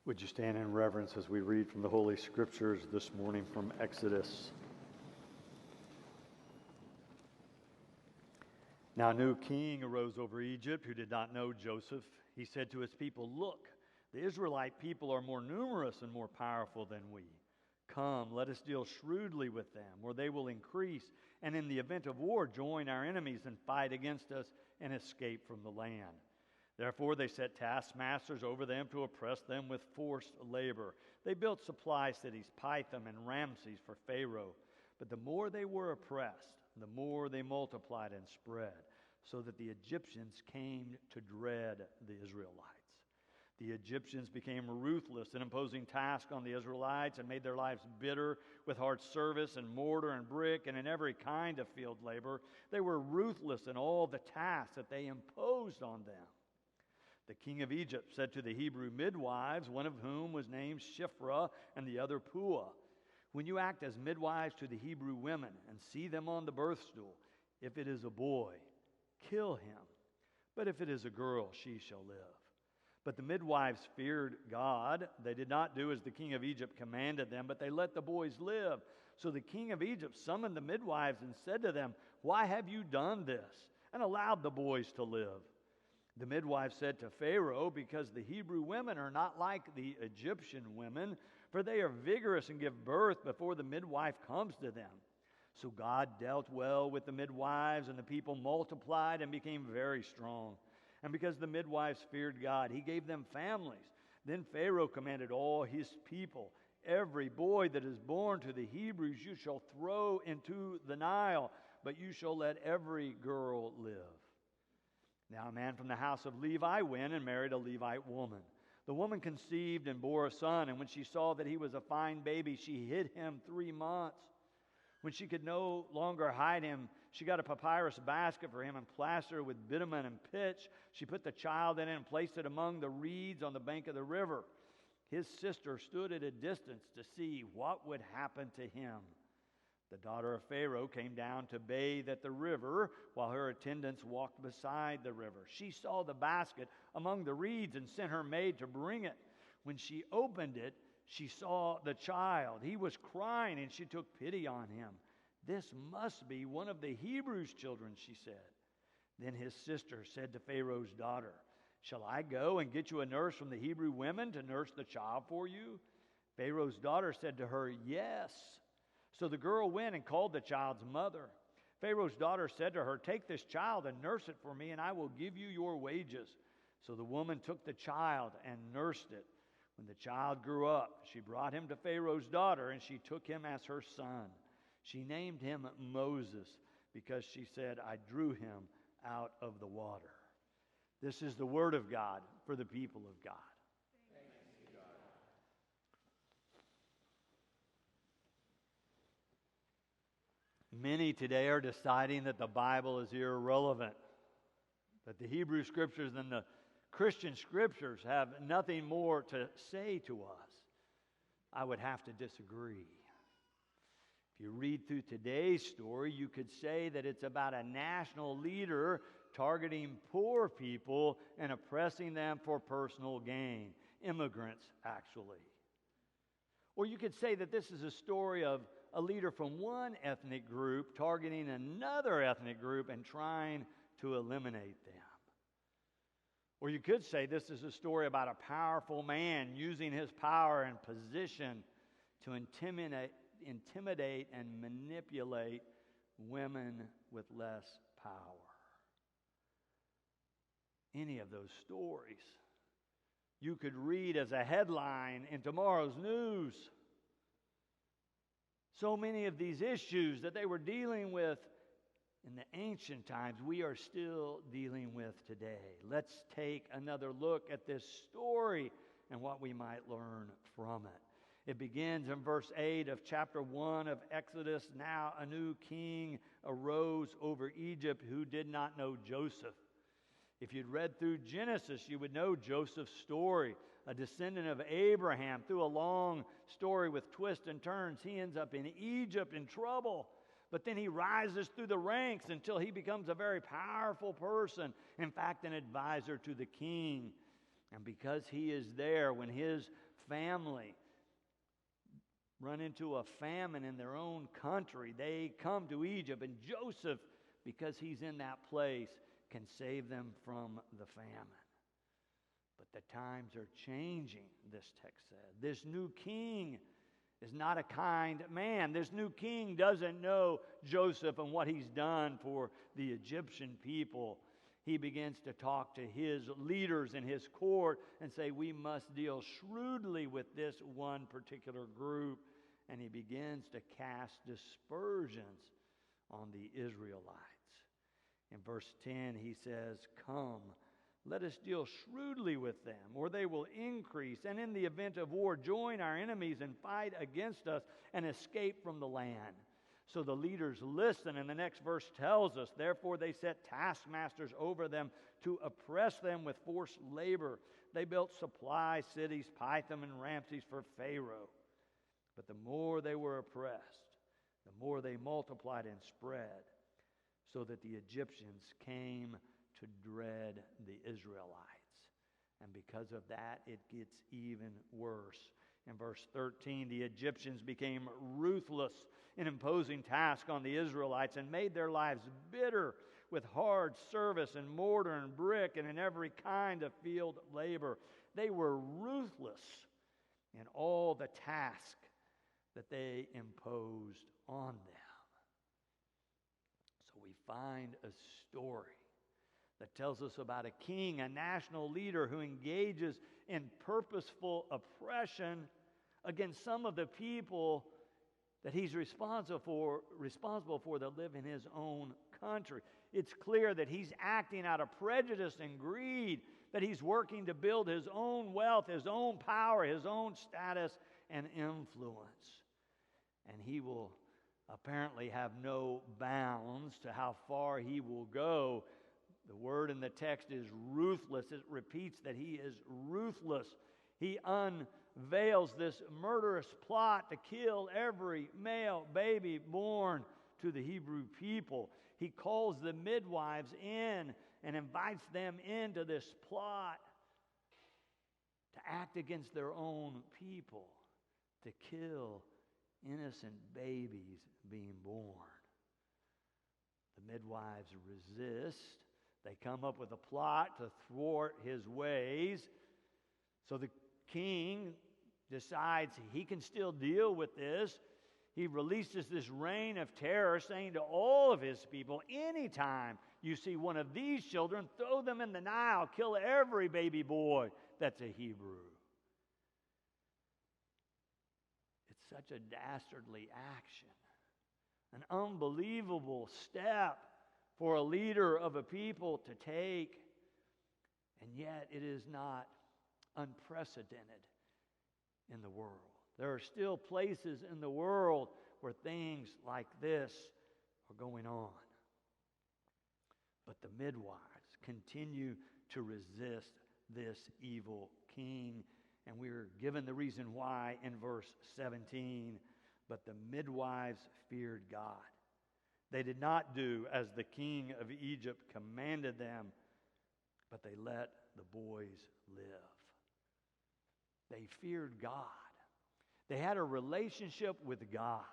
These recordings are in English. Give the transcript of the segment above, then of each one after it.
Would you stand in reverence as we read from the Holy Scriptures this morning from Exodus? Now a new king arose over Egypt who did not know Joseph. He said to his people, "Look, the Israelite people are more numerous and more powerful than we. Come, let us deal shrewdly with them, or they will increase, and in the event of war join our enemies and fight against us and escape from the land." Therefore they set taskmasters over them to oppress them with forced labor. They built supply cities, Pithom and Ramses, for Pharaoh. But the more they were oppressed, the more they multiplied and spread, so that the Egyptians came to dread the Israelites. The Egyptians became ruthless in imposing tasks on the Israelites and made their lives bitter with hard service and mortar and brick and in every kind of field labor. They were ruthless in all the tasks that they imposed on them. The king of Egypt said to the Hebrew midwives, one of whom was named Shiphrah and the other Puah, "When you act as midwives to the Hebrew women and see them on the birth stool, if it is a boy, kill him. But if it is a girl, she shall live." But the midwives feared God. They did not do as the king of Egypt commanded them, but they let the boys live. So the king of Egypt summoned the midwives and said to them, "Why have you done this and allowed the boys to live?" The midwife said to Pharaoh, "Because the Hebrew women are not like the Egyptian women, for they are vigorous and give birth before the midwife comes to them." So God dealt well with the midwives, and the people multiplied and became very strong. And because the midwives feared God, He gave them families. Then Pharaoh commanded all his people, "Every boy that is born to the Hebrews you shall throw into the Nile, but you shall let every girl live." Now a man from the house of Levi went and married a Levite woman. The woman conceived and bore a son, and when she saw that he was a fine baby, she hid him 3 months. When she could no longer hide him, she got a papyrus basket for him and plastered it with bitumen and pitch. She put the child in it and placed it among the reeds on the bank of the river. His sister stood at a distance to see what would happen to him. The daughter of Pharaoh came down to bathe at the river while her attendants walked beside the river. She saw the basket among the reeds and sent her maid to bring it. When she opened it, she saw the child. He was crying, and she took pity on him. "This must be one of the Hebrews' children," she said. Then his sister said to Pharaoh's daughter, "Shall I go and get you a nurse from the Hebrew women to nurse the child for you?" Pharaoh's daughter said to her, "Yes." So the girl went and called the child's mother. Pharaoh's daughter said to her, "Take this child and nurse it for me, and I will give you your wages." So the woman took the child and nursed it. When the child grew up, she brought him to Pharaoh's daughter, and she took him as her son. She named him Moses, because she said, "I drew him out of the water." This is the word of God for the people of God. Many today are deciding that the Bible is irrelevant, that the Hebrew Scriptures and the Christian Scriptures have nothing more to say to us. I would have to disagree. If you read through today's story, you could say that it's about a national leader targeting poor people and oppressing them for personal gain. Immigrants, actually. Or you could say that this is a story of a leader from one ethnic group targeting another ethnic group and trying to eliminate them. Or you could say this is a story about a powerful man using his power and position to intimidate and manipulate women with less power. Any of those stories you could read as a headline in tomorrow's news. So many of these issues that they were dealing with in the ancient times, we are still dealing with today. Let's take another look at this story and what we might learn from it. It begins in verse 8 of chapter 1 of Exodus. Now a new king arose over Egypt who did not know Joseph. If you'd read through Genesis, you would know Joseph's story, a descendant of Abraham. Through a long story with twists and turns, he ends up in Egypt in trouble. But then he rises through the ranks until he becomes a very powerful person. In fact, an advisor to the king. And because he is there, when his family run into a famine in their own country, they come to Egypt, and Joseph, because he's in that place, can save them from the famine. But the times are changing, this text said. This new king is not a kind man. This new king doesn't know Joseph and what he's done for the Egyptian people. He begins to talk to his leaders in his court and say, we must deal shrewdly with this one particular group. And he begins to cast dispersions on the Israelites. In verse 10, he says, come, let us deal shrewdly with them, or they will increase, and in the event of war, join our enemies and fight against us and escape from the land. So the leaders listen, and the next verse tells us, therefore they set taskmasters over them to oppress them with forced labor. They built supply cities, Pithom and Ramses for Pharaoh. But the more they were oppressed, the more they multiplied and spread, so that the Egyptians came to dread the Israelites. And because of that, it gets even worse. In verse 13, the Egyptians became ruthless in imposing tasks on the Israelites and made their lives bitter with hard service in mortar and brick and in every kind of field labor. They were ruthless in all the tasks that they imposed on them. So we find a story that tells us about a king, a national leader who engages in purposeful oppression against some of the people that he's responsible for that live in his own country. It's clear that he's acting out of prejudice and greed, that he's working to build his own wealth, his own power, his own status and influence. And he will apparently have no bounds to how far he will go. The word in the text is ruthless. It repeats that he is ruthless. He unveils this murderous plot to kill every male baby born to the Hebrew people. He calls the midwives in and invites them into this plot to act against their own people, to kill innocent babies being born. The midwives resist. They come up with a plot to thwart his ways. So the king decides he can still deal with this. He releases this reign of terror, saying to all of his people, anytime you see one of these children, throw them in the Nile, kill every baby boy that's a Hebrew. It's such a dastardly action, an unbelievable step for a leader of a people to take, and yet it is not unprecedented in the world. There are still places in the world where things like this are going on. But the midwives continue to resist this evil king, and we are given the reason why in verse 17. But the midwives feared God. They did not do as the king of Egypt commanded them, but they let the boys live. They feared God. They had a relationship with God.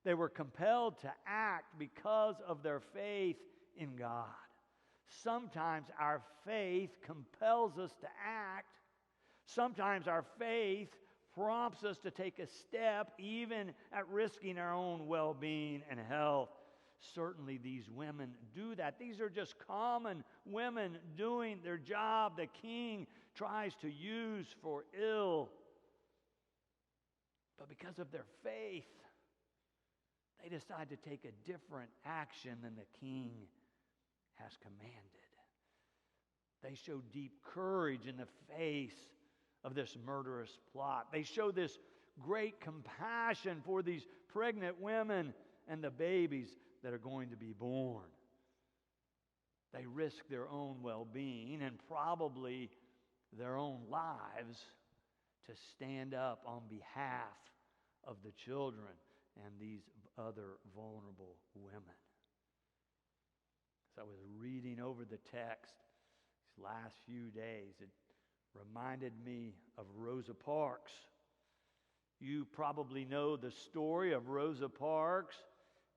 They were compelled to act because of their faith in God. Sometimes our faith compels us to act. Sometimes our faith prompts us to take a step, even at risking our own well-being and health. Certainly these women do that. These are just common women doing their job the king tries to use for ill. But because of their faith, they decide to take a different action than the king has commanded. They show deep courage in the face of this murderous plot. They show this great compassion for these pregnant women and the babies that are going to be born. They risk their own well-being and probably their own lives to stand up on behalf of the children and these other vulnerable women. As I was reading over the text these last few days, it reminded me of Rosa Parks. You probably know the story of Rosa Parks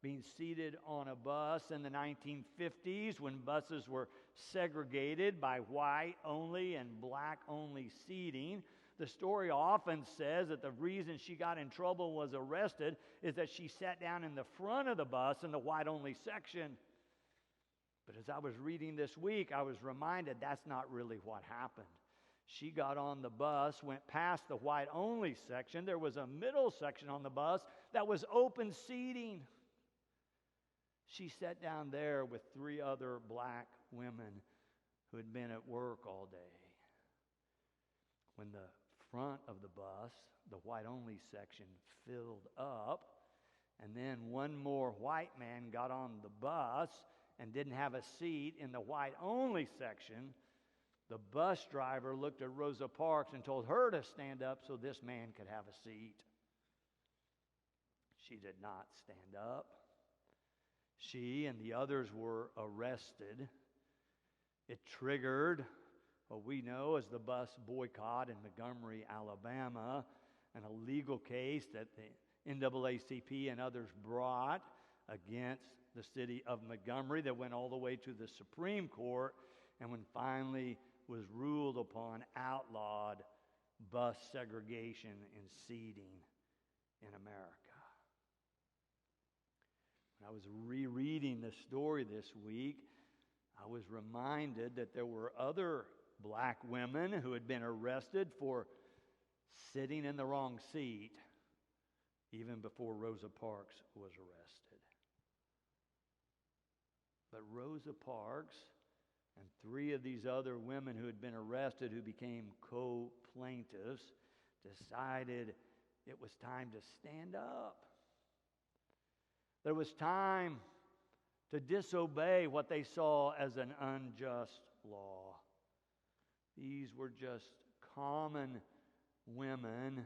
being seated on a bus in the 1950s when buses were segregated by white only and black only seating. The story often says that the reason she got in trouble and was arrested is that she sat down in the front of the bus in the white only section. But as I was reading this week, I was reminded that's not really what happened. She got on the bus, went past the white-only section. There was a middle section on the bus that was open seating. She sat down there with 3 other black women who had been at work all day. When the front of the bus, the white-only section, filled up, and then one more white man got on the bus and didn't have a seat in the white-only section, the bus driver looked at Rosa Parks and told her to stand up so this man could have a seat. She did not stand up. She and the others were arrested. It triggered what we know as the bus boycott in Montgomery, Alabama, an illegal case that the NAACP and others brought against the city of Montgomery that went all the way to the Supreme Court, and when finally was ruled upon, outlawed bus segregation and seating in America. When I was rereading the story this week, I was reminded that there were other black women who had been arrested for sitting in the wrong seat even before Rosa Parks was arrested. But Rosa Parks and 3 of these other women who had been arrested, who became co-plaintiffs, decided it was time to stand up. There was time to disobey what they saw as an unjust law. These were just common women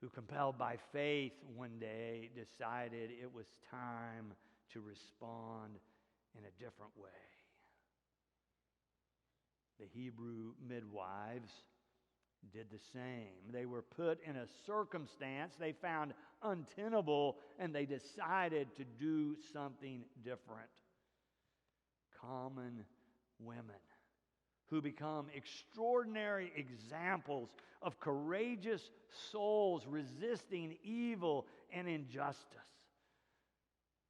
who, compelled by faith one day, decided it was time to respond in a different way. The Hebrew midwives did the same. They were put in a circumstance they found untenable, and they decided to do something different. Common women who become extraordinary examples of courageous souls resisting evil and injustice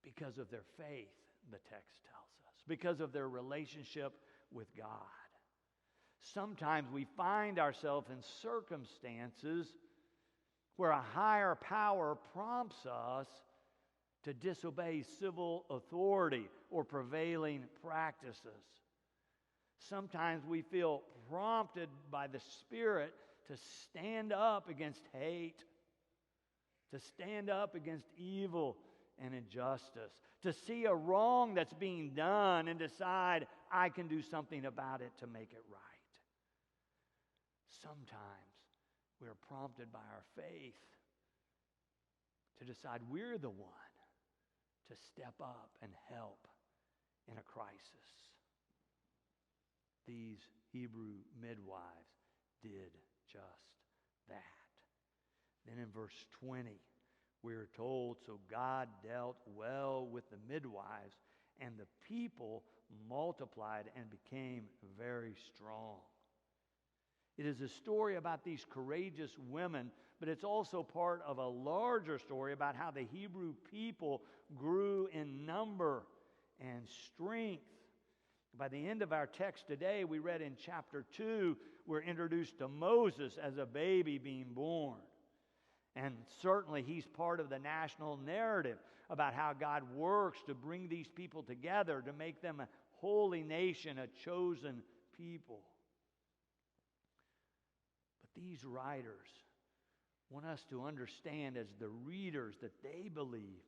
because of their faith, the text tells us, because of their relationship with God. Sometimes we find ourselves in circumstances where a higher power prompts us to disobey civil authority or prevailing practices. Sometimes we feel prompted by the Spirit to stand up against hate, to stand up against evil and injustice, to see a wrong that's being done and decide I can do something about it to make it right. Sometimes we are prompted by our faith to decide we're the one to step up and help in a crisis. These Hebrew midwives did just that. Then in verse 20, we are told, so God dealt well with the midwives, and the people multiplied and became very strong. It is a story about these courageous women, but it's also part of a larger story about how the Hebrew people grew in number and strength. By the end of our text today, we read in chapter 2, we're introduced to Moses as a baby being born. And certainly he's part of the national narrative about how God works to bring these people together, to make them a holy nation, a chosen people. But these writers want us to understand as the readers that they believe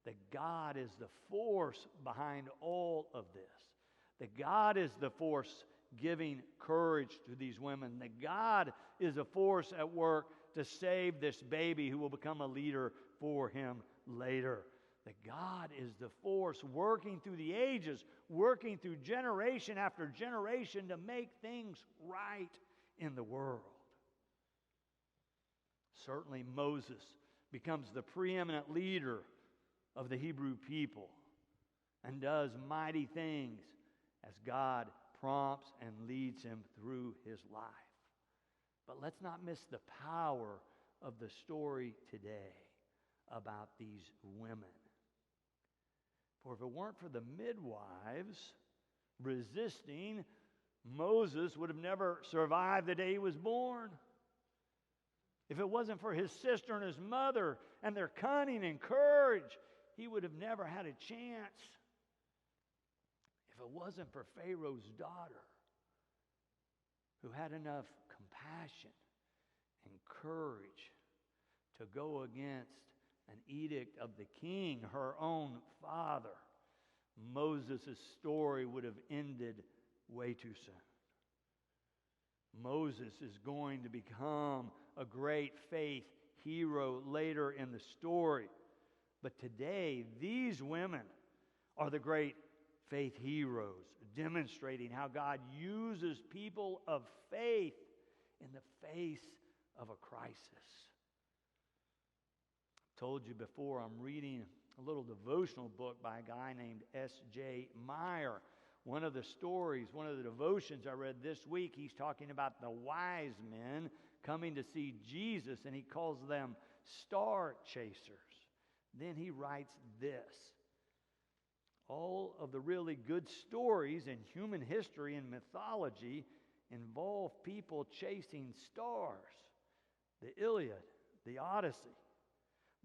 that God is the force behind all of this. That God is the force giving courage to these women. That God is a force at work to save this baby who will become a leader for him later. That God is the force working through the ages, working through generation after generation to make things right in the world. Certainly Moses becomes the preeminent leader of the Hebrew people and does mighty things as God prompts and leads him through his life. But let's not miss the power of the story today about these women. For if it weren't for the midwives resisting, Moses would have never survived the day he was born. If it wasn't for his sister and his mother and their cunning and courage, he would have never had a chance. If it wasn't for Pharaoh's daughter, who had enough compassion and courage to go against an edict of the king, her own father, Moses' story would have ended way too soon. Moses is going to become a great faith hero later in the story. But today, these women are the great faith heroes, demonstrating how God uses people of faith in the face of a crisis. I told you before, I'm reading a little devotional book by a guy named S.J. Meyer. One of the stories, one of the devotions I read this week, he's talking about the wise men coming to see Jesus, and he calls them star chasers. Then he writes this: all of the really good stories in human history and mythology involve people chasing stars. The Iliad, the Odyssey,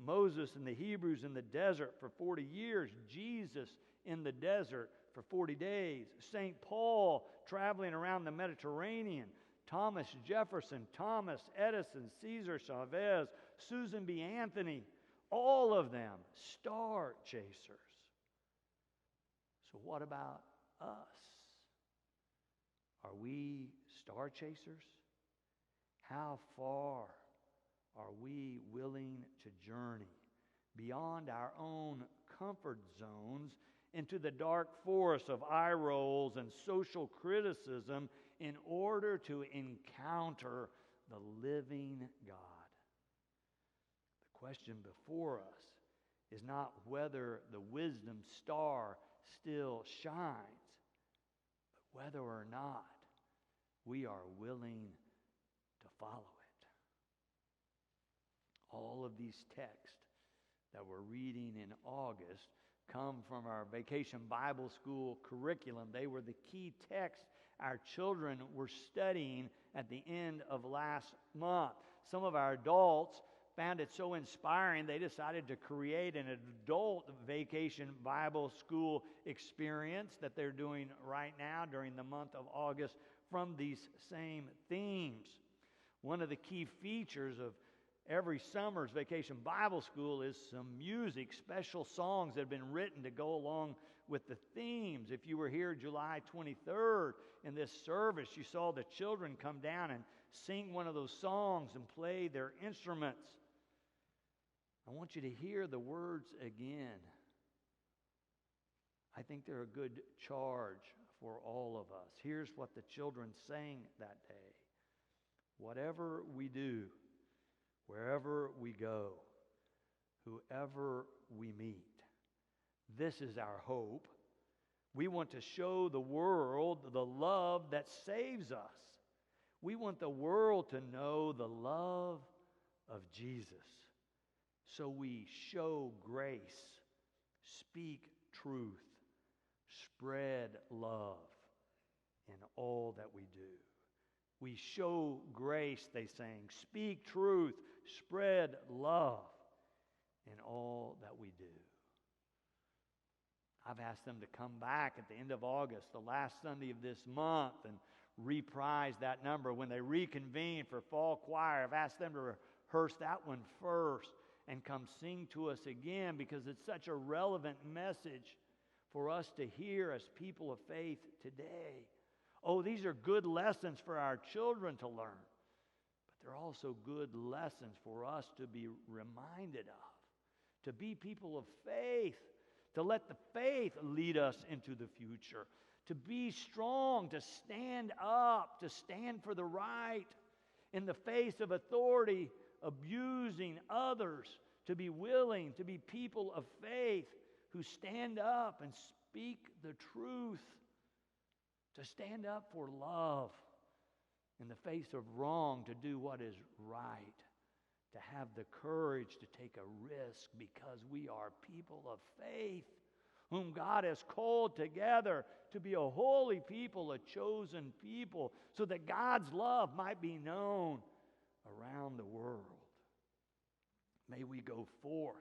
Moses and the Hebrews in the desert for 40 years, Jesus in the desert for 40 days, St. Paul traveling around the Mediterranean, Thomas Jefferson, Thomas Edison, Cesar Chavez, Susan B. Anthony, all of them star chasers. So what about us? Are we star chasers? How far are we willing to journey beyond our own comfort zones into the dark forest of eye rolls and social criticism in order to encounter the living God? The question before us is not whether the wisdom star still shines, but whether or not we are willing to follow it. All of these texts that we're reading in August come from our Vacation Bible School curriculum. They were the key texts our children were studying at the end of last month. Some of our adults found it so inspiring they decided to create an adult Vacation Bible School experience that they're doing right now during the month of August from these same themes. One of the key features of every summer's Vacation Bible School is some music, special songs that have been written to go along with the themes. If you were here July 23rd in this service, you saw the children come down and sing one of those songs and play their instruments. I want you to hear the words again. I think they're a good charge for all of us. Here's what the children sang that day. Whatever we do, wherever we go, whoever we meet, this is our hope. We want to show the world the love that saves us. We want the world to know the love of Jesus. So we show grace, speak truth, spread love in all that we do. We show grace, they sang, speak truth, spread love in all that we do. I've asked them to come back at the end of August, the last Sunday of this month, and reprise that number. When they reconvene for fall choir, I've asked them to rehearse that one first and come sing to us again, because it's such a relevant message for us to hear as people of faith today. Oh, these are good lessons for our children to learn, but they're also good lessons for us to be reminded of, to be people of faith, to let the faith lead us into the future, to be strong, to stand up, to stand for the right in the face of authority, abusing others, to be willing to be people of faith who stand up and speak the truth, to stand up for love in the face of wrong, to do what is right, to have the courage to take a risk because we are people of faith whom God has called together to be a holy people, a chosen people, so that God's love might be known around the world. May we go forth,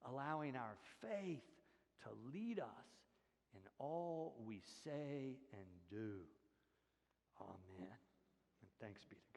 allowing our faith to lead us in all we say and do. Amen. And thanks be to God.